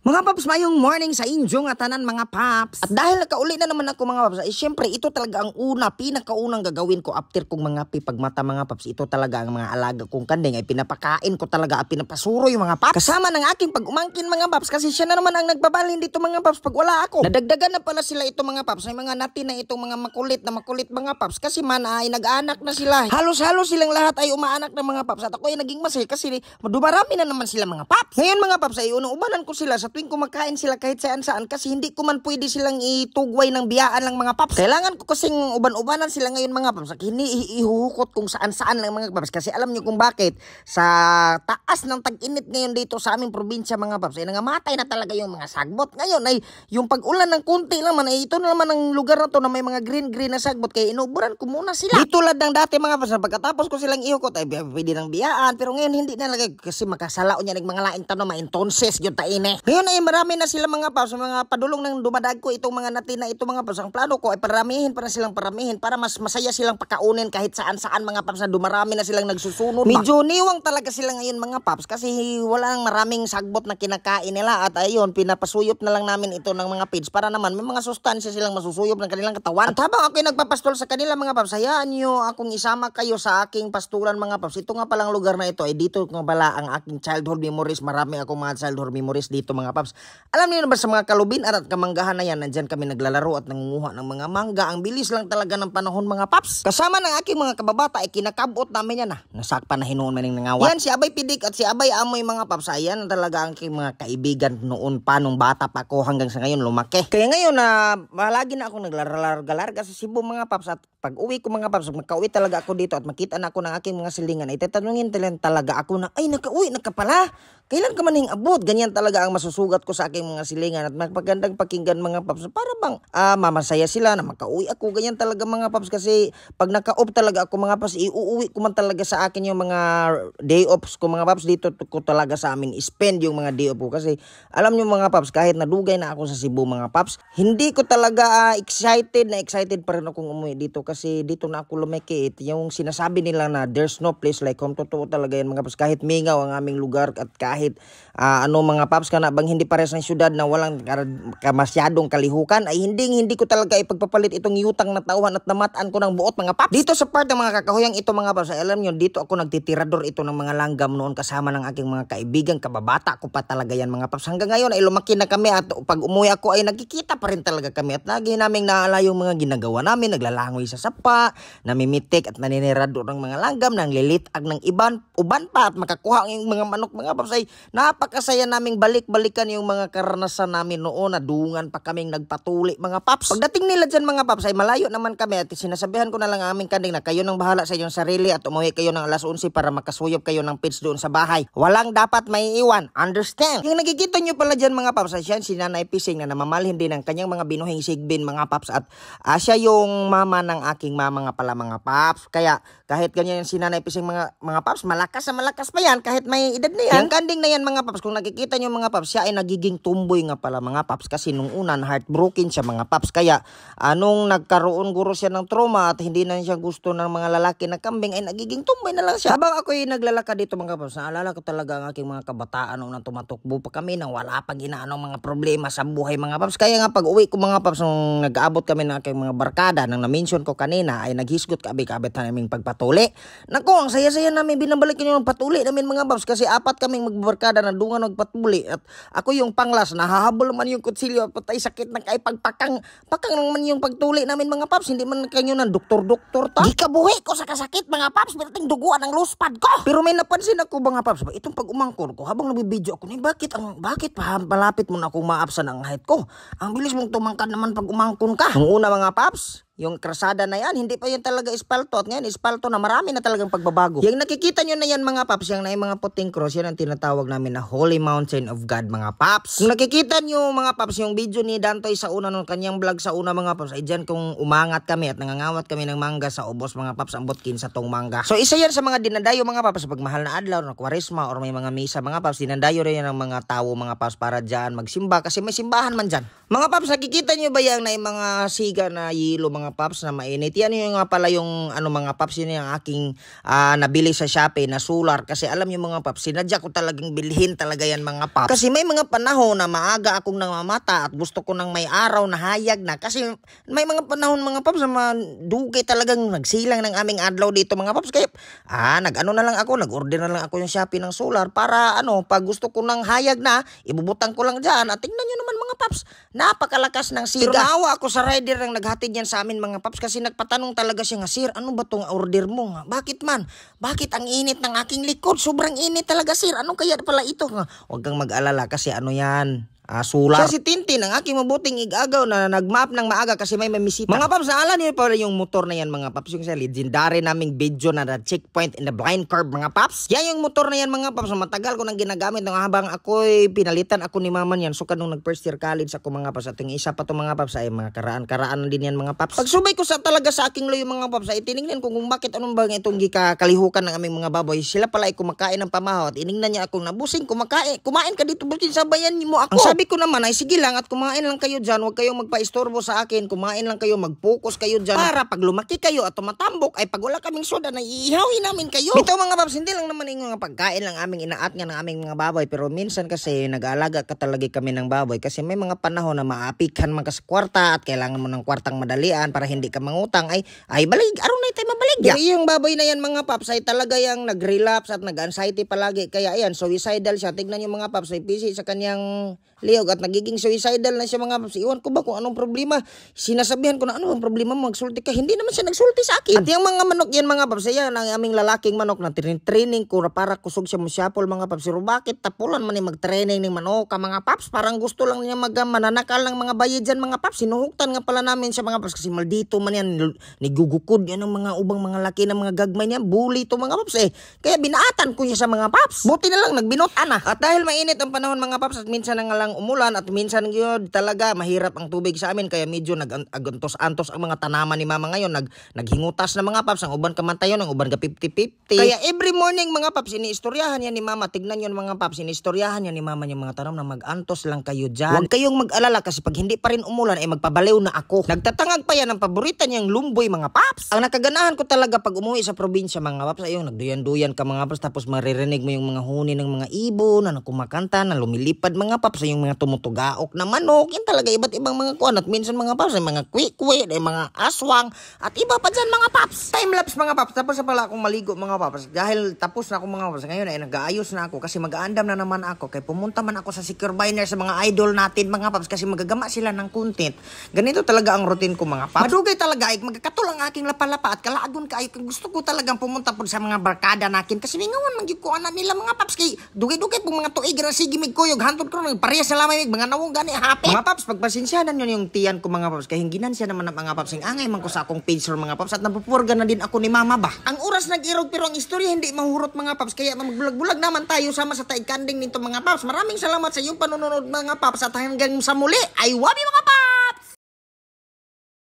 Mga paps, mayong morning sa inyo nga tanan mga paps. At dahil nakauli na naman ako mga paps, ay syempre ito talaga ang pinakaunang gagawin ko after kong mga pagmata mga paps. Ito talaga ang mga alaga kong kanding ay pinapakain ko talaga at pinapasuro yung mga paps. Kasama ng aking pag-umangkin mga paps kasi siya na naman ang nagbabalhin dito mga paps pag wala ako. Nadagdagan na pala sila ito mga paps, ay mga natin na itong mga makulit mga paps kasi man ay nag-anak na sila. Halos-halos silang lahat ay umaanak na mga paps at ako ay naging masaya kasi dumarami na naman sila mga paps. Ngayon mga paps ay unuubanan ko sila sa tuwing kumakain sila kahit saan-saan kasi hindi ko man pwede silang itugway ng biyaan lang mga paps. Kailangan ko kasing uban-ubanan sila ngayon mga paps. Ihuhukot kung saan-saan lang mga paps kasi alam nyo kung bakit sa taas ng tag-init ngayon dito sa aming probinsya mga paps ay nangamatay na talaga yung mga sagbot. Ngayon ay yung pag-ulan ng kunti naman ay ito na naman ang lugar na to na may mga green na sagbot kaya inuburan ko muna sila. Di tulad ng dati mga paps pagkatapos ko silang ihukot ay pwede ng biyaan pero ngayon hindi na lagay kasi makasalao niya ng mga laing tanong entonces yung taine. Ngayon ay marami na sila mga paps, mga padulong ng dumadag ko itong mga natin na ito mga paps. Ang plano ko ay paramihin para mas masaya silang pakaunin kahit saan-saan mga paps na dumarami na silang nagsusunod. Medyo niwang talaga sila ngayon mga paps kasi walang maraming sagbot na kinakain nila at ayun, pinapasuyop na lang namin ito ng mga feeds para naman may mga sustansya silang masusuyop ng kanilang katawan. At habang ako'y nagpapastol sa kanila mga paps, hayaan nyo akong isama kayo sa aking pastulan mga paps. Ito nga palang lugar na ito ay dito nga pala ang aking childhood memories. Marami akong mga childhood memories dito mga paps. Alam niyo ba sa mga kalubin at kamanggahan na yan, nandyan kami naglalaro at nangunguha ng mga mangga. Ang bilis lang talaga ng panahon mga paps. Kasama ng aking mga kababata ay kinakabot namin yan nasakpan na hinuon maning nangawat. Yan si Abay Pidik at si Abay Amoy mga paps. Ayan talaga ang aking mga kaibigan noon pa nung bata pa ako hanggang sa ngayon lumaki. Kaya ngayon na malagi na ako naglarga-larga sa Cebu mga paps at pag uwi ko mga paps, magka-uwi talaga ako dito at makita na ako ng aking mga silingan ay tatanungin talaga ako na ay nakauwi na ka pala. Kailan ka man abot? Ganyan talaga ang masusugat ko sa aking mga silingan at magpagandang pakinggan mga paps. Para bang mamasaya sila na makauwi ako. Ganyan talaga mga paps kasi pag naka-off talaga ako mga paps, iuuwi ko man talaga sa akin yung mga day offs ko mga paps. Dito ko talaga sa amin spend yung mga day off ko kasi alam nyo mga paps, kahit nadugay na ako sa Cebu mga paps, hindi ko talaga excited pa rin akong umuwi dito kasi dito na ako lumaki. Yung sinasabi nila na there's no place like home, totoo talaga yan mga paps. Kahit mingaw ang aming lugar at kahit mga paps ka na bang hindi pares ng syudad na walang masyadong kalihukan ay hindi ko talaga ipagpapalit itong yutang na tauhan at namataan ko ng buot mga paps. Dito sa part ng mga kakahuyang ito mga paps, ay alam nyo dito ako nagtitirador ito ng mga langgam noon kasama ng aking mga kaibigan, kababata ko pa talaga yan mga paps. Hanggang ngayon ay lumaki na kami at pag umuwi ako ay nagkikita pa rin talaga kami at lagi naming naala yung mga ginagawa namin, naglalangoy sa sapa, namimitik at naninirador ng mga langgam, nang lilitag ng uban pa at makakuha ng mga manok mga paps. Ay napakasaya naming balik-balikan yung mga karanasan namin noon na dungan pa kaming nagpatuli mga paps. Pagdating nila dyan mga paps ay malayo naman kami at sinasabihan ko na lang ang aming kanding na kayo nang bahala sa inyong sarili at umuwi kayo ng alas 11 para makasuyop kayo ng feeds doon sa bahay. Walang dapat may iwan. Understand? Yung nakikita nyo pala dyan mga paps ay siya si Nanay Pising na namamalhin din ng kanyang mga binuhing sigbin mga paps at siya yung mama ng aking mama nga pala mga paps. Kaya kahit ganyan si Nanay Pising mga paps, malakas pa yan kahit may edad na yan. Yung kanding na yan mga paps, kung nakikita nyo mga paps, siya ay nagiging tumboy nga pala mga paps kasi nung una heartbroken siya mga paps. Kaya nung nagkaroon guro siya ng trauma at hindi na siya gusto ng mga lalaki na kambing ay nagiging tumboy na lang siya. Habang ako'y naglalakad dito mga paps, naalala ko talaga ang aking mga kabataan nung tumatukbo pa kami nang wala pang inaanong mga problema sa buhay mga paps. Kaya nga pag uwi ko mga paps, nung nag-aabot kami ng aking mga barkada nang na-mention ko kanina ay naghisgot kabit-kabit na naming pagpatuli. Naku, ang saya-saya namin binabalikan yung patuli namin mga paps kasi apat kaming magbarkada na dungan magpatuli at ako yung panglas, nahahabol man yung kutsilyo at patay sakit na kay pakang naman yung pagtuli namin mga paps. Hindi man kanyo ng doktor ta. Di kabuhi ko sa kasakit mga paps, binating duguan ang luspad ko. Pero may napansin ako mga paps, itong pag-umangkon ko habang nabibidyo ako, bakit palapit mo na akong maapsan ang height ko? Ang bilis mong tumangkad naman pag umangkon ka. Nung una mga paps, yung krasada na yan, hindi pa yan talaga espalto. At ngayon, espalto na marami na talagang pagbabago. Yung nakikita nyo na yan mga paps, yung na yung mga puting cross, yan ang tinatawag namin na Holy Mountain of God mga paps. Kung nakikita nyo mga paps, yung video ni Dantoy sa una nung kanyang vlog sa una mga paps, ay dyan kung umangat kami at nangangawat kami ng mangga sa ubos mga paps, ang botkin sa tong mangga. So isa yan sa mga dinadayo mga paps, pag mahal na adlaw, na kwaresma, or may mga misa mga paps, dinadayo rin yan ng mga tao mga paps para dyan magsimba kasi may simbahan man dyan. Mga paps, nakikita nyo ba yan na yung mga siga na yelo mga mga paps na mainit. Yan yung nga pala yung mga paps, yun yung aking nabili sa Shopee na solar. Kasi alam yung mga paps, sinadya ko talagang bilhin talaga yan mga paps. Kasi may mga panahon na maaga akong namamata at gusto ko ng may araw na hayag na. Kasi may mga panahon mga paps na dugay talagang nagsilang ng aming adlaw dito mga paps. Kaya nag-order na lang ako yung Shopee ng solar para pag gusto ko ng hayag na, ibubutang ko lang dyan. At tingnan nyo naman mga paps, napakalakas ng siga. Pero naawa ako sa rider ng naghatid yan sa amin mga paps kasi nagpatanong talaga siya nga, "Sir, ano ba tong order mo nga? Bakit man? Bakit ang init ng aking likod? Sobrang init talaga, sir. Ano kaya pala ito?" Huwag kang mag-alala kasi yan. Solar. Siya si Tintin, ang aking mabuting igagaw na nag-map ng maaga kasi may mamisita. Mga paps, naalala niyo pala yung motor na yan mga paps, yung sa legendary naming video na the checkpoint in the blind curve mga paps. Yan yung motor na yan mga paps, matagal ko nang ginagamit nung habang ako'y pinalitan ako ni mama niyan. So kanong nag first year college ako mga paps, at yung isa pa to mga paps ay mga karaan din yan mga paps. Pagsubay ko talaga sa aking loyo mga paps, ay tinignan ko kung bakit anong bang itong gikakalihukan ng aming mga baboy. Sila pala ay kumakain ng pamahaw at iningnan niya akong nabusing, kumain ka dito busin, sabayan mo ako. Sabi ko naman ay sige lang at kumain lang kayo dyan, huwag kayong magpa-istorbo sa akin, kumain lang kayo, mag-focus kayo dyan para pag lumaki kayo at tumatambok ay pag wala kaming soda na iihawin namin kayo. Ito mga paps, hindi lang naman yung pagkain lang aming inaat nga ng aming mga baboy, pero minsan kasi nag-aalaga ka talaga kami ng baboy kasi may mga panahon na maapikan man ka sa kwarta at kailangan mo ng kwartang madalian para hindi ka mangutang ay balig, aron na tayo mabaligya. Pero yung baboy na yan mga paps ay talaga yung nag-relapse at nag-anxiety palagi, kaya ayan, suicidal siya. Tignan yung mga paps, ay busy sa kanyang liyog at nagiging suicidal na siya mga paps. Iwan ko ba kung anong problema? Sinasabihan ko na ano ang problema mo, magsulti ka. Hindi naman siya nagsulti sa akin. At yung mga manok yan mga paps, yan ang aming lalaking manok na training ko para kusog siya musyapol mga paps. Pero bakit tapulan man yung mag-training ng manok ka mga paps? Parang gusto lang niya mananakal ng mga bayi dyan mga paps. Sinuhuktan nga pala namin siya mga paps kasi maldito man yan, nigugukod yan ng mga ubang mga laki ng mga gagmay niya. Bully to mga paps Kaya binaatan ko siya sa mga paps. Buti na lang nagbinutan na. At dahil mainit ang panahon mga paps at minsan na nga lang umulan at minsan yun talaga mahirap ang tubig sa amin kaya medyo nag-antos-antos ang mga tanaman ni mama ngayon, naghingutas na mga paps, ang uban kamantayon, ang uban ka 50-50. Kaya every morning mga paps, iniistoryahan yan ni mama. Tignan yun mga paps, iniistoryahan yan ni mama yung mga tanong na mag-antos lang kayo dyan. Huwag kayong mag-alala kasi pag hindi pa rin umulan ay magpabaliw na ako. Nagtatangag pa yan ang paborita niyang lumboy mga paps. Ang nakaganahan ko talaga pag umuwi sa probinsya mga paps ay yung nagduyan-duyan ka mga paps tapos maririnig mo yung mga huni ng mga ibon na kumakanta na lumilipad mga paps, yung mga tumutugaok na manok, yan talaga iba't ibang mga kuwan at minsan mga paps ay mga kwik-kwik, ay mga aswang at iba pa dyan mga paps. Time-lapse mga paps, tapos na pala akong maligo mga paps dahil tapos na ako mga paps. Ngayon ay nag-aayos na ako kasi mag-aandam na naman ako kaya pumunta man ako sa Secure Biner sa mga idol natin mga paps kasi magagama sila ng content. Ganito talaga ang routine ko mga paps. Madugay talaga ay magkakatul ang aking lapalapa at kalaagon ka ay gusto ko talagang pumunta po sa mga barkada natin kasi mingawan magyukuan na nila mga paps kay dugay-dugay po mga tuig na sige mig kuyog hantod ko ng parehas na lamay mga nawong gani happy. Mga paps, pagpasensyahan nyo yung tiyan ko mga paps, kahinginan siya naman ng mga paps, angay man ko sa akong page mga paps at napupurga na din ako ni mama ba. Ang oras nag-irog pero ang istorya hindi mahurot mga paps, kaya magbulag-bulag naman tayo sama sa taig kanding nito mga paps. Maraming salamat sa iyong panonood mga paps at hanggang sa muli ay wabi mga paps.